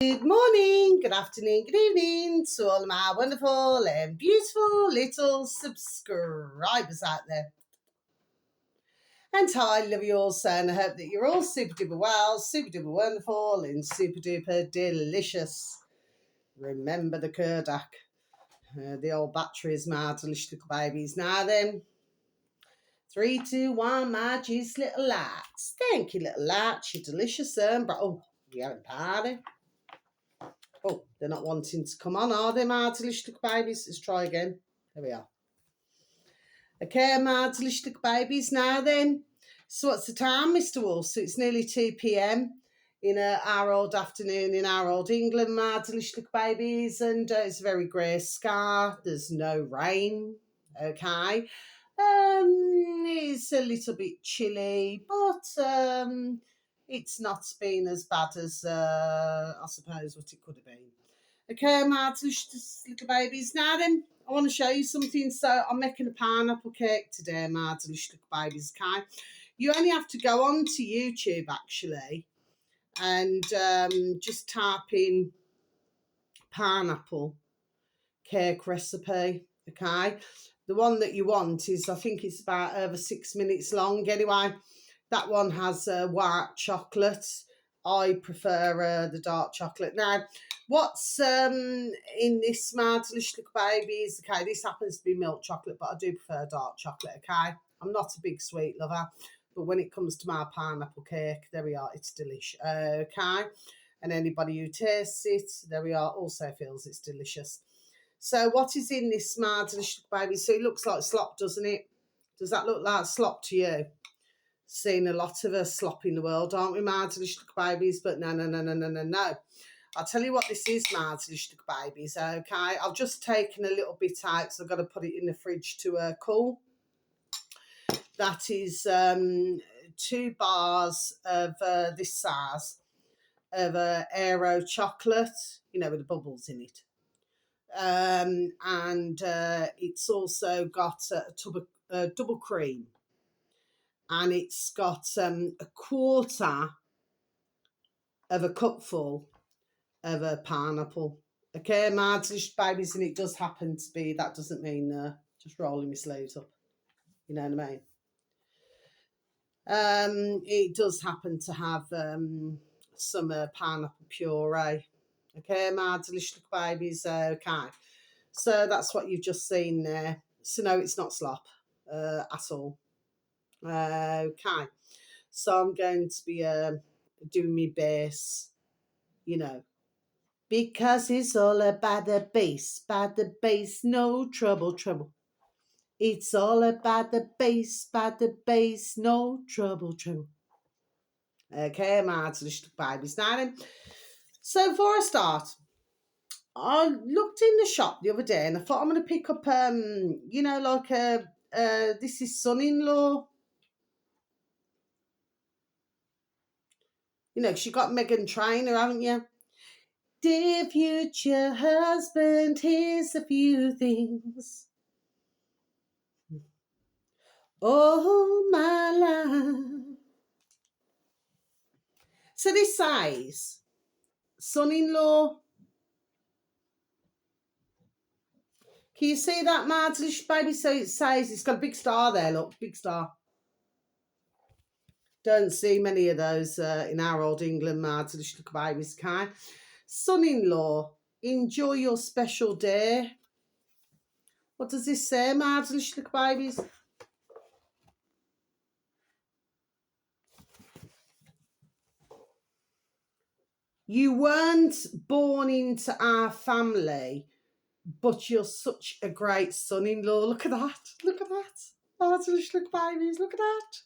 Good morning, good afternoon, good evening to all of my wonderful and beautiful little subscribers out there. And I love you all so, and I hope that you're all super duper well, super duper wonderful, and super duper delicious. Remember the Kurdak, the old batteries, my delicious little babies. Now then, 3, 2, 1, my juice little lights. Thank you, little lights, you delicious. Oh, we having a party. Oh, they're not wanting to come on, are they, my delicious little babies? Let's try again. There we are. Okay, my delicious little babies. Now then, so what's the time, Mr. Wolf? So it's nearly 2 p.m. in our old afternoon in our old England, my delicious little babies. And it's a very grey sky. There's no rain, okay? It's a little bit chilly, but it's not been as bad as I suppose what it could have been. Okay, my little babies. Now then, I want to show you something. So I'm making a pineapple cake today, my delicious little babies. Okay, you only have to go on to YouTube actually, and just type in pineapple cake recipe. Okay, the one that you want is, I think it's about over 6 minutes long. Anyway, that one has white chocolate. I prefer the dark chocolate. Now, what's in this, my delicious little babies? Okay, this happens to be milk chocolate, but I do prefer dark chocolate. Okay, I'm not a big sweet lover, but when it comes to my pineapple cake, there we are. It's delicious. Okay, and anybody who tastes it, there we are, also feels it's delicious. So what is in this, my delicious baby? So it looks like slop, doesn't it? Does that look like slop to you? Seen a lot of slop in the world, aren't we, my delicious babies? But no. I'll tell you what this is, my delicious babies, okay? I've just taken a little bit out, so I've got to put it in the fridge to cool. That is 2 bars of this size of Aero chocolate, you know, with the bubbles in it. And it's also got a tub of double cream, and it's got a quarter of a cupful of a pineapple. Okay, my delicious babies, and it does happen to be, that doesn't mean just rolling my sleeves up. You know what I mean? It does happen to have some pineapple puree. Okay, my delicious babies. Okay, so that's what you've just seen there. So no, it's not slop at all. Okay, so I'm going to be doing my bass, you know, because it's all about the bass, no trouble. It's all about the bass, no trouble. Okay, my delicious babies. Now then, so before I start, I looked in the shop the other day and I thought I'm going to pick up, you know, like this is son-in-law. You know, 'cause you got Megan Trainor, haven't you? Dear future husband, here's a few things. Oh, my love. So this says, son-in-law. Can you see that, my delicious baby? So it says, it's got a big star there, look, big star. Don't see many of those in our old England, my delicious babies, okay? Son-in-law, enjoy your special day. What does this say, my delicious babies? You weren't born into our family, but you're such a great son-in-law. Look at that. Look at that. Oh, delicious babies. Look at that.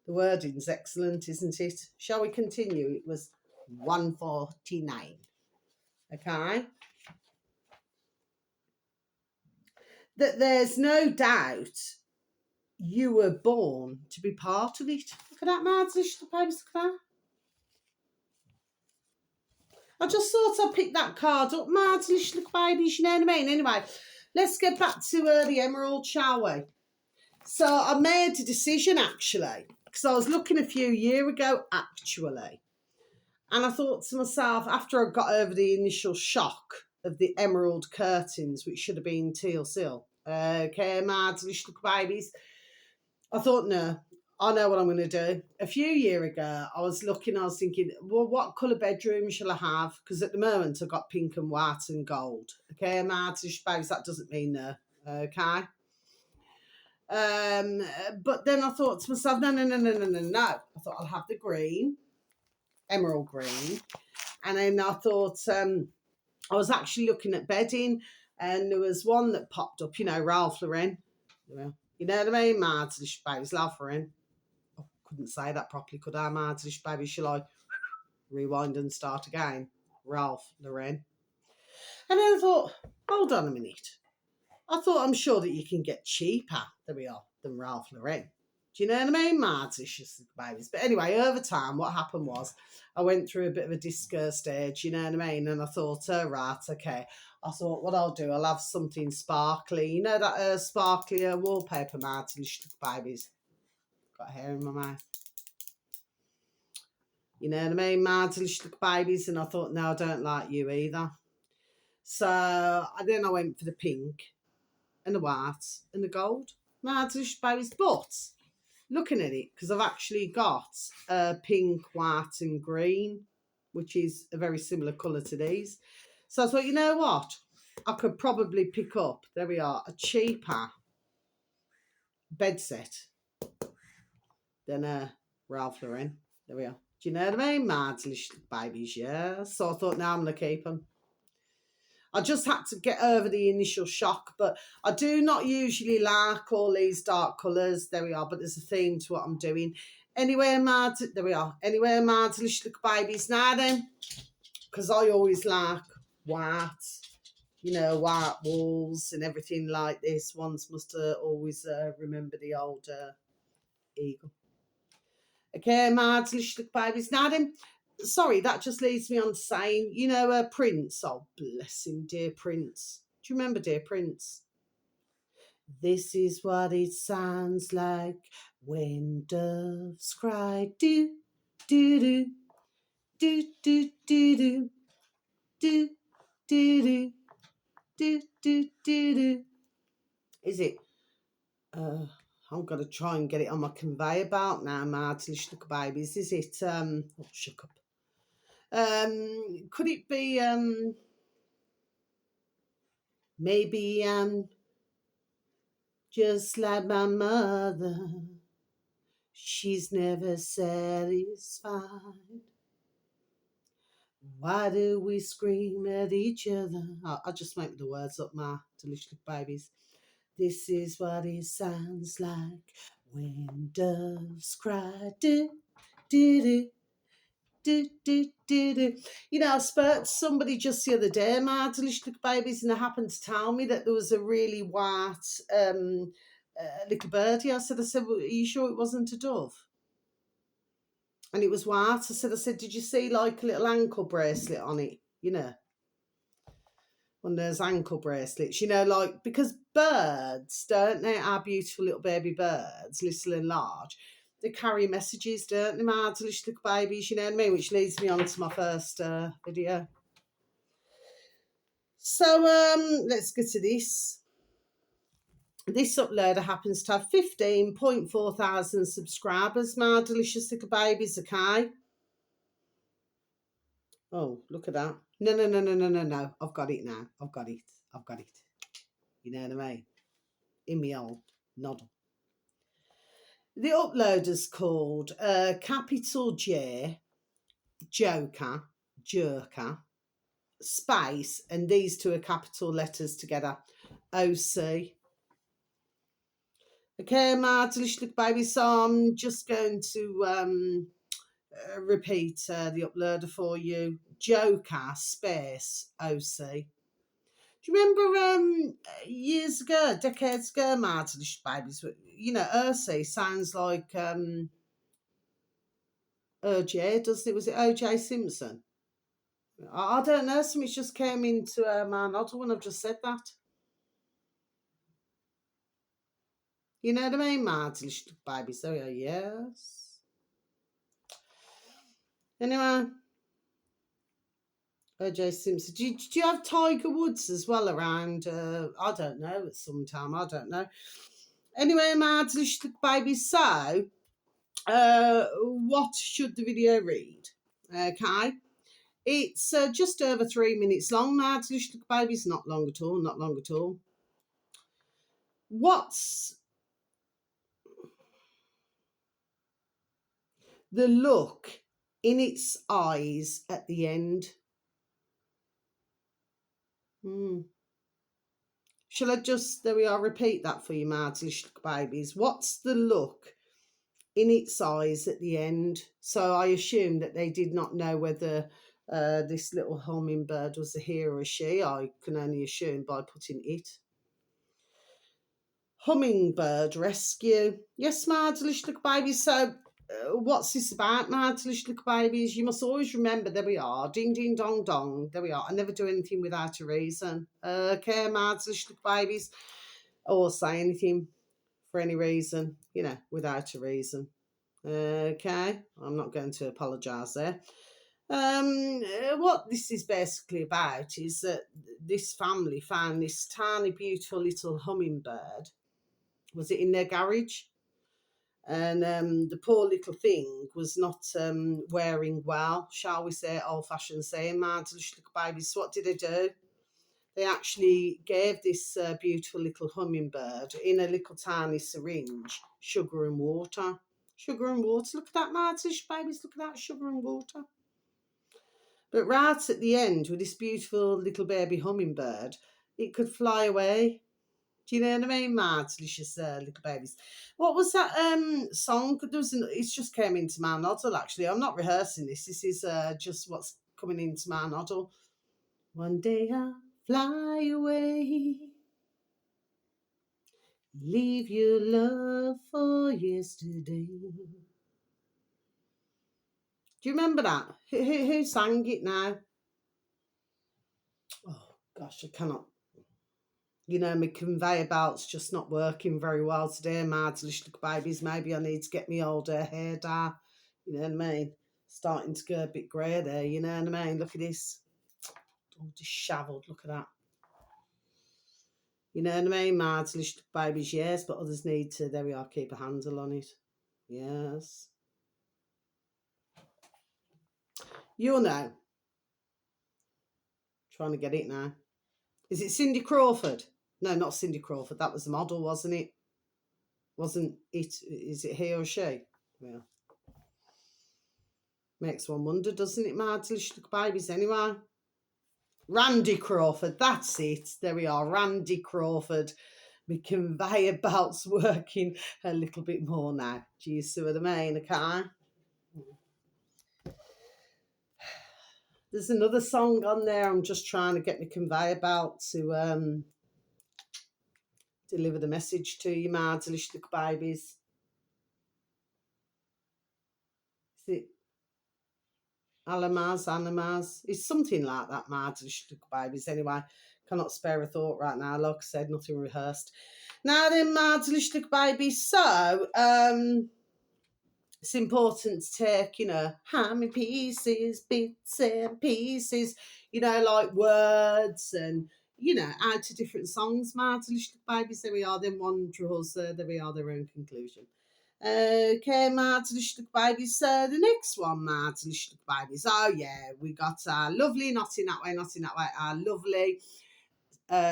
The wording's excellent, isn't it? Shall we continue? It was 149. Okay. That there's no doubt you were born to be part of it. Look at that, my delicious babies. Look at that. I just thought I'd pick that card up, my delicious little babies, you know what I mean? Anyway, let's get back to the emerald, shall we? So I made a decision, actually, because I was looking a few years ago, actually, And I thought to myself, after I got over the initial shock of the emerald curtains, which should have been teal seal, okay, my delicious little babies, I thought, no, I know what I'm going to do. A few years ago, I was thinking, well, what colour bedroom shall I have? Because at the moment, I've got pink and white and gold. Okay, my delicious babies, that doesn't mean no. Okay. But then I thought to myself, no. I thought I'll have the green, emerald green. And then I thought, I was actually looking at bedding, and there was one that popped up, Ralph Lauren. You know what I mean? Martinish babies, Ralph Lauren. Oh, couldn't say that properly, could I? Martinish baby, shall I rewind and start again? Ralph Lauren. And then I thought, hold on a minute. I thought, I'm sure that you can get cheaper, there we are, than Ralph Lauren. Do you know what I mean? Martinish babies. But anyway, over time, what happened was I went through a bit of a disco stage, you know what I mean? And I thought, right, okay. I thought, what I'll do, I'll have something sparkly. You know that sparkly wallpaper, Martinish babies? Got hair in my mouth. You know what I mean? Martinish babies. And I thought, no, I don't like you either. So then I went for the pink and the white and the gold. Martinish babies. But looking at it, because I've actually got pink, white and green, which is a very similar colour to these. So I thought, you know what? I could probably pick up, there we are, a cheaper bed set than Ralph Lauren. There we are. Do you know what I mean? Mad babies, yeah. So I thought, now I'm going to keep them. I just had to get over the initial shock, but I do not usually like all these dark colours. There we are, but there's a theme to what I'm doing. Anyway, mad, there we are. Anyway, mad, little babies now then, because I always like white, white walls and everything like this. Ones must always remember the old eagle. Okay, mad, little babies now then. Sorry, that just leads me on to saying, Prince. Oh, bless him, dear Prince. Do you remember dear Prince? This is what it sounds like when doves cry. Do, do, do, do, do, do, do, do, do, do, do, do, do, do. Is it? I'm going to try and get it on my conveyor belt now, Martin. Look, babies. Is it? Oh, shut up. Could it be maybe just like my mother, she's never satisfied. Why do we scream at each other? I'll just make the words up, my delicious babies. This is what it sounds like when doves cry. Do, do, do. Do, do, do, do. I spoke to somebody just the other day, my delicious little babies, and they happened to tell me that there was a really white little birdie. I said, well, are you sure it wasn't a dove? And it was white. I said, did you see like a little ankle bracelet on it? One of those ankle bracelets, like, because birds, don't they, our beautiful little baby birds, little and large, they carry messages, don't they, my delicious little babies, you know what I mean? Which leads me on to my first video. So let's get to this. This uploader happens to have 15.4 thousand subscribers, my delicious little babies, okay? Oh, look at that. No. I've got it now. I've got it. You know what I mean? In me old noddle. The uploader's called capital J, Joker, Jerker, space, and these two are capital letters together, OC. Okay, my delicious little baby, so I'm just going to repeat the uploader for you. Joker, space, OC. Do you remember years ago, decades ago, my delicious babies, OC sounds like OJ, doesn't it? Was it OJ Simpson? I don't know, something just came into my noddle when I've just said that. You know what I mean, my delicious baby? So, yes. Anyway, OJ Simpson. Do you have Tiger Woods as well around? I don't know, at some time. I don't know. Anyway, my delicious baby. So, what should the video read? Okay. It's just over 3 minutes long, my delicious baby. It's not long at all, not long at all. What's the look in its eyes at the end? Shall I just, there we are, repeat that for you, my delicious babies. What's the look in its eyes at the end? So I assume that they did not know whether this little hummingbird was a he or a she. I can only assume by putting it. Hummingbird rescue. Yes, my delicious little babies. So what's this about, my delicious little babies? You must always remember, there we are. Ding, ding, dong, dong. There we are. I never do anything without a reason. Okay, my delicious little babies. Or say anything for any reason, without a reason. Okay, I'm not going to apologise there. What this is basically about is that this family found this tiny, beautiful little hummingbird. Was it in their garage? And the poor little thing was not wearing well, shall we say, old-fashioned saying, man, to little babies. So what did they do? They actually gave this beautiful little hummingbird in a little tiny syringe sugar and water. Sugar and water. Look at that, Martish babies. Look at that, sugar and water. But right at the end, with this beautiful little baby hummingbird, it could fly away. Do you know what I mean, my delicious little babies? What was that song? It just came into my noddle, actually. I'm not rehearsing this. This is just what's coming into my noddle. One day I'll fly away, leave your love for yesterday. Do you remember that? Who sang it now? Oh, gosh, I cannot. My conveyor belt's just not working very well today, my delicious babies. Maybe I need to get my old hair down. You know what I mean? Starting to go a bit grey there, you know what I mean? Look at this. All dishevelled, look at that. You know what I mean? My delicious babies, yes, but others need to, there we are, keep a handle on it. Yes. You'll know. Trying to get it now. Is it Cindy Crawford? No, not Cindy Crawford. That was the model, wasn't it? Wasn't it? Is it he or she? Yeah. Makes one wonder, doesn't it, my delicious babies? Anyway. Randy Crawford, that's it. There we are, Randy Crawford. My conveyor belt's working a little bit more now. Do you see what I mean? Okay. There's another song on there. I'm just trying to get my conveyor belt to deliver the message to you, my delicious babies. Is it Animas? It's something like that, my delicious babies. Anyway, cannot spare a thought right now. Like I said, nothing rehearsed. Now then, my delicious babies. So, it's important to take, how many pieces, bits and pieces, like words and, out to different songs, my delicious babies. There we are, then one draws, there we are, their own conclusion. Okay, my delicious babies. So the next one, my delicious babies. Oh, yeah, we got our lovely, not in that way, our lovely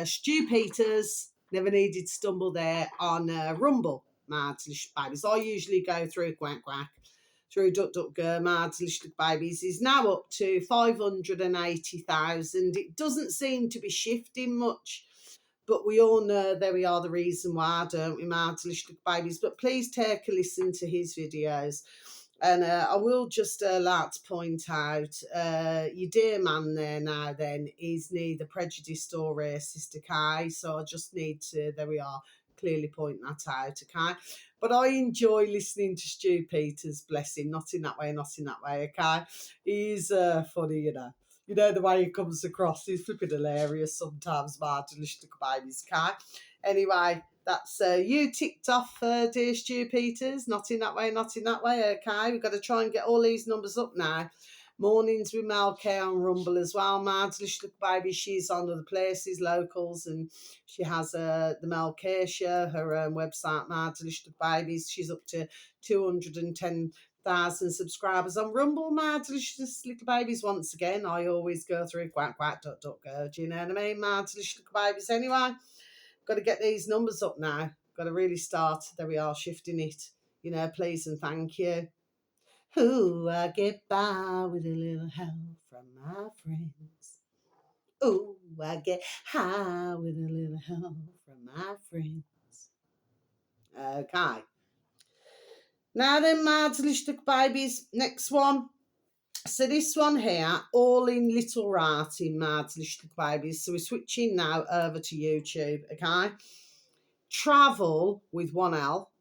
Stu Peters. Never needed to stumble there on Rumble, my delicious babies. I usually go through quack quack, through duck duck go, my delicious babies. Is now up to 580,000. It doesn't seem to be shifting much, but we all know there we are the reason why, don't we, my delicious babies? But please take a listen to his videos. And I will just like to point out, your dear man there now then is neither prejudiced or racist, okay? So I just need to, there we are, clearly point that out, okay? But I enjoy listening to Stu Peters, bless him, not in that way, okay? He's funny, You know the way he comes across, he's flipping hilarious sometimes, my delicious babies, okay? Anyway, that's you ticked off, dear Stu Peters. Not in that way, okay? We've got to try and get all these numbers up now. Mornings with Mel K on Rumble as well. Mad Delicious Little Baby, she's on other places, locals, and she has the Mel K show, her own website, Mad Delicious Little Babies. She's up to 210,000 subscribers on Rumble. Mad Delicious Little Babies. Once again, I always go through quack quack dot dot go. Do you know what I mean? Mad Delicious Little Babies. Anyway, got to get these numbers up now. Got to really start. There we are, shifting it. You know, please and thank you. Ooh, I get by with a little help from my friends. Ooh, I get high with a little help from my friends. Okay. Now then, my delicious little babies, next one. So this one here, all in little writing, my delicious little babies. So we're switching now over to YouTube, okay? Travel with one L.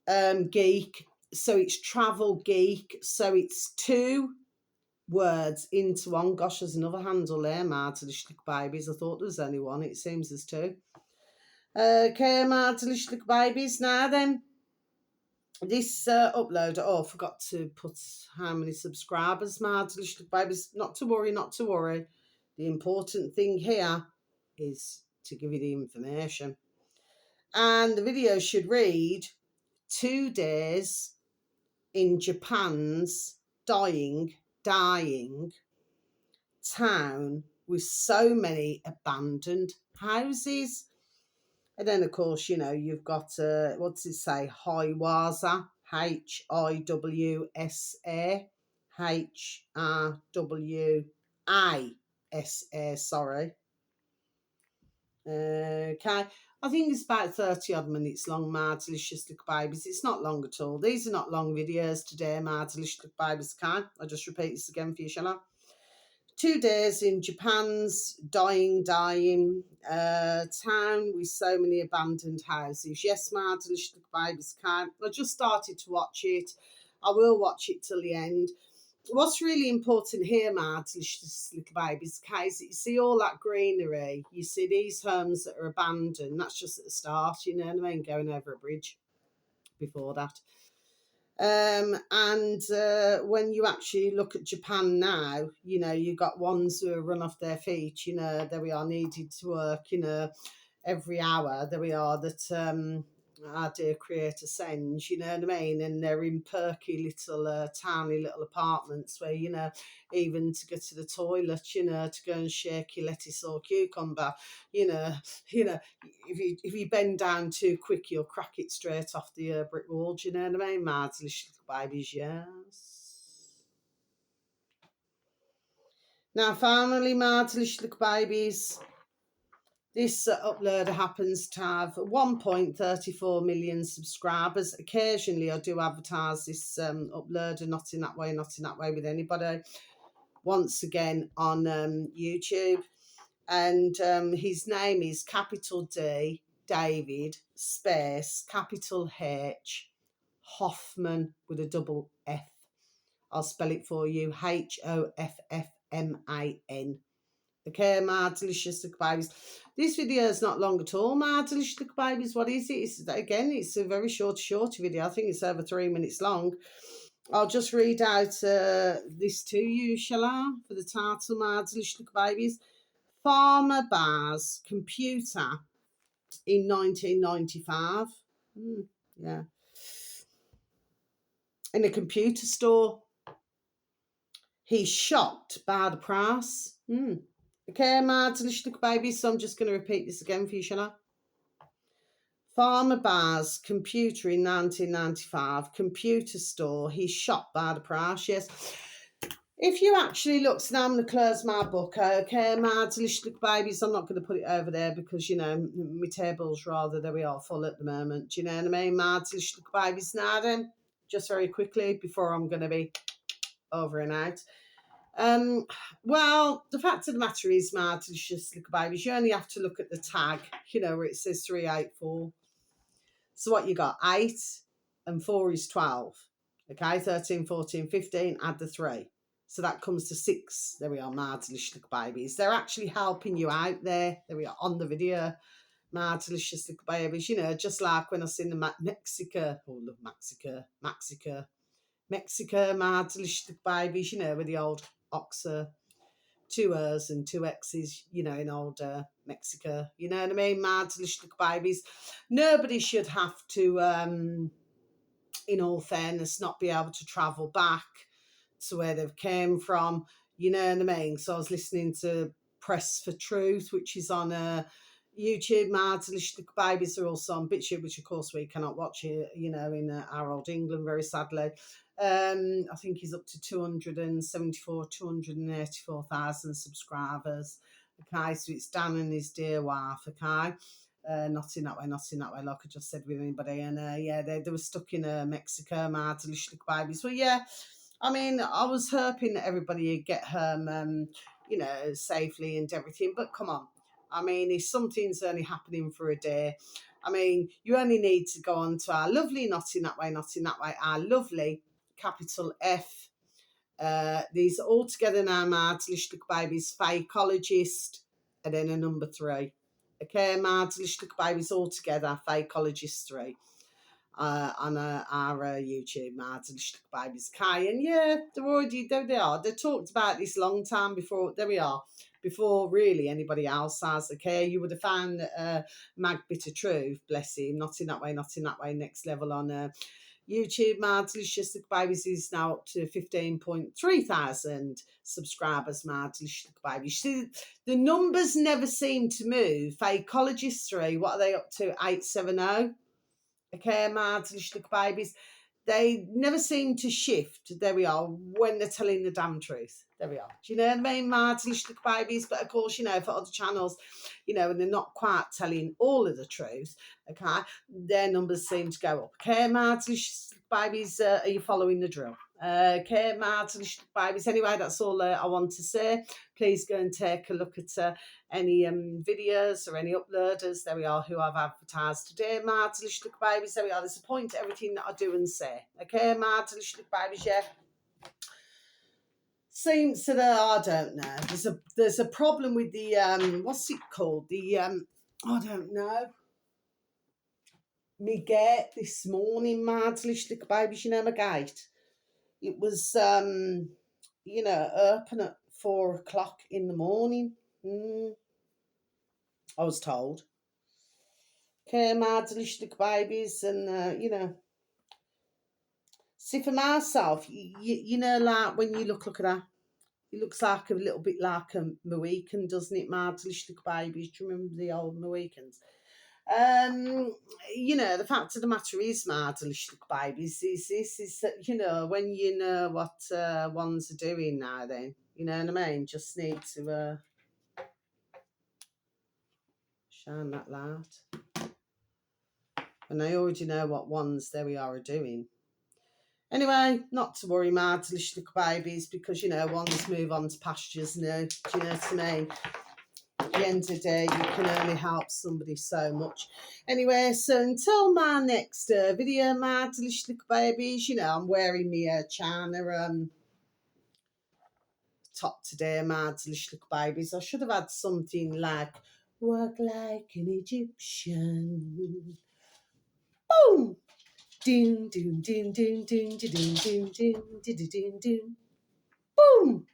Geek. So it's travel geek. So it's 2 words into one. Gosh, there's another handle there, my delicious little babies. I thought there was only one. It seems there's 2. Okay, my delicious little babies. Now then, this upload. Oh, I forgot to put how many subscribers, my delicious little babies. Not to worry, not to worry. The important thing here is to give you the information. And the video should read 2 days in Japan's dying town with so many abandoned houses. And then, of course, you know, you've got, what does it say? Hiwasa, Hiwsa, Hrwasa, sorry. Okay, I think it's about 30 odd minutes long, my delicious little babies. It's not long at all. These are not long videos today, my delicious little babies. Okay, I'll just repeat this again for you, shall I? 2 days in Japan's dying town with so many abandoned houses. Yes, my delicious little babies. Okay, I just started to watch it. I will watch it till the end. What's really important here, my delicious little babies, is that you see all that greenery. You see these homes that are abandoned. That's just at the start, you know what I mean? Going over a bridge before that. When you actually look at Japan now, you know, you got ones who are run off their feet, you know, there we are, needed to work, you know, every hour, there we are, that our dear creator sends, you know what I mean? And they're in perky little, tiny little apartments where, you know, even to go to the toilet, you know, to go and shake your lettuce or cucumber, you know, if you bend down too quick, you'll crack it straight off the brick wall, do you know what I mean? My delicious little babies, yes. Now, finally, my delicious little babies, this uploader happens to have 1.34 million subscribers. Occasionally, I do advertise this uploader, not in that way with anybody. Once again on YouTube. And his name is capital D, David, space, capital H, Hoffman with a double F. I'll spell it for you, Hoffman. Okay, my delicious little babies. This video is not long at all, my delicious little babies. What is it? It's a very short video. I think it's over 3 minutes long. I'll just read out this to you, shall I? For the title, my delicious little babies. Farmer buys computer in 1995. Yeah. In a computer store. He's shocked by the price. Okay, my delicious little babies, so I'm just going to repeat this again for you, shall I? Farmer buys computer in 1995, computer store. He's shocked by the price, yes. If you actually look, so now I'm going to close my book, okay, my delicious little babies. I'm not going to put it over there because, you know, my table's rather, there we are, full at the moment. Do you know what I mean? My delicious little babies. Now then, just very quickly before I'm going to be over and out. Well, the fact of the matter is, my delicious little babies, you only have to look at the tag, you know, where it says 384. So what you got? 8 and 4 is 12. Okay, 13, 14, 15, add the 3. So that comes to 6. There we are, my delicious little babies. They're actually helping you out there. There we are on the video. My delicious little babies. You know, just like when I seen the Mexico. Oh, love Mexico. Mexico, Mardlish, the babies, with the old Oxer, two Ers and two X's, in old Mexico. You know what I mean? Mardlish, the babies. Nobody should have to, in all fairness, not be able to travel back to where they've came from. You know what I mean? So I was listening to Press for Truth, which is on YouTube. Mardlish, the babies are also on BitChute, which of course we cannot watch here, in our old England, very sadly. I think he's up to 284,000 subscribers. Okay, so it's Dan and his dear wife. Okay, not in that way, like I just said with anybody. And yeah, they were stuck in Mexico, Mardlish, the babies. Well, yeah, I mean, I was hoping that everybody would get home, safely and everything. But come on, I mean, if something's only happening for a day, I mean, you only need to go on to our lovely, not in that way, our lovely capital F. These are all together now, Mardlish babies, fakeologist, and then a number 3. Okay, Mardlish babies all together, fakeologist 3. On our YouTube, Mardlish babies, Kai, and yeah, there they are. They talked about this long time before. There we are. Before really anybody else has. Okay, you would have found Mag Bitter Truth, bless him, not in that way, next level on YouTube. Mardlish babies is now up to 15.3 thousand subscribers. Mardlish babies. See, the numbers never seem to move. Fakeologist 3, what are they up to? 870. Okay, Mardlish babies. They never seem to shift. There we are, when they're telling the damn truth. There we are. Do you know what I mean? Mardlish babies. But of course, for other channels, and they're not quite telling all of the truth, okay, their numbers seem to go up. Okay, Mardlish babies, are you following the drill? Okay, Mardlish babies. Anyway, that's all I want to say. Please go and take a look at any videos or any uploaders. There we are, who I've advertised today. Mardlish babies. There we are. There's a point to everything that I do and say. Okay, Mardlish babies. Yeah. Seems that I don't know. There's a problem with the what's it called? The I don't know. Me gate this morning, Mardlish babies. My gate. It was open at 4 o'clock in the morning. I was told. Okay, Mardlish babies, and see, for myself, like when you look at her, it looks like a little bit like a Mohican, doesn't it, Mardlish babies? Do you remember the old Mohicans? The fact of the matter is, Mardlish babies, is that, when you know what ones are doing now, then, you know what I mean? Just need to shine that light. And I already know what ones there we are doing. Anyway, not to worry, Mardlish babies, because ones move on to pastures now. Do you know what I mean? At the end of the day, you can only help somebody so much. Anyway, so until my next video, Mardlish babies, I'm wearing my China top today, Mardlish babies. I should have had something like "Walk like an Egyptian." Boom. Doom, doom, doom, doom, doom, doom, doom, doom, doom, doom, doom. Boom.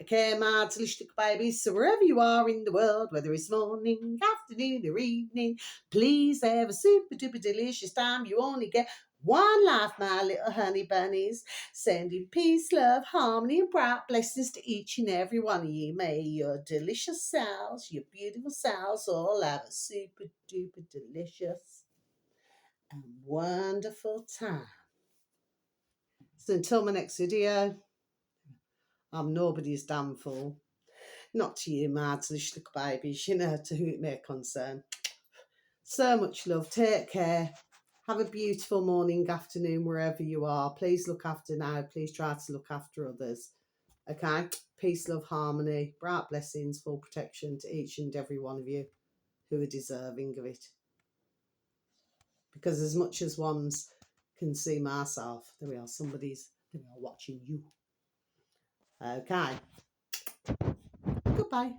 Okay, Mardlish babies. So wherever you are in the world, whether it's morning, afternoon, or evening, please have a super duper delicious time. You only get one life, my little honey bunnies. Sending peace, love, harmony, and bright blessings to each and every one of you. May your delicious selves, your beautiful selves, all have a super duper delicious and wonderful time. So until my next video, I'm nobody's damn fool. Not to you, Mardlish babies, to whom it may concern. So much love. Take care. Have a beautiful morning, afternoon, wherever you are. Please look after now. Please try to look after others. Okay? Peace, love, harmony, bright blessings, full protection to each and every one of you who are deserving of it. Because as much as ones can see myself, there we are, somebody's watching you. Okay. Goodbye.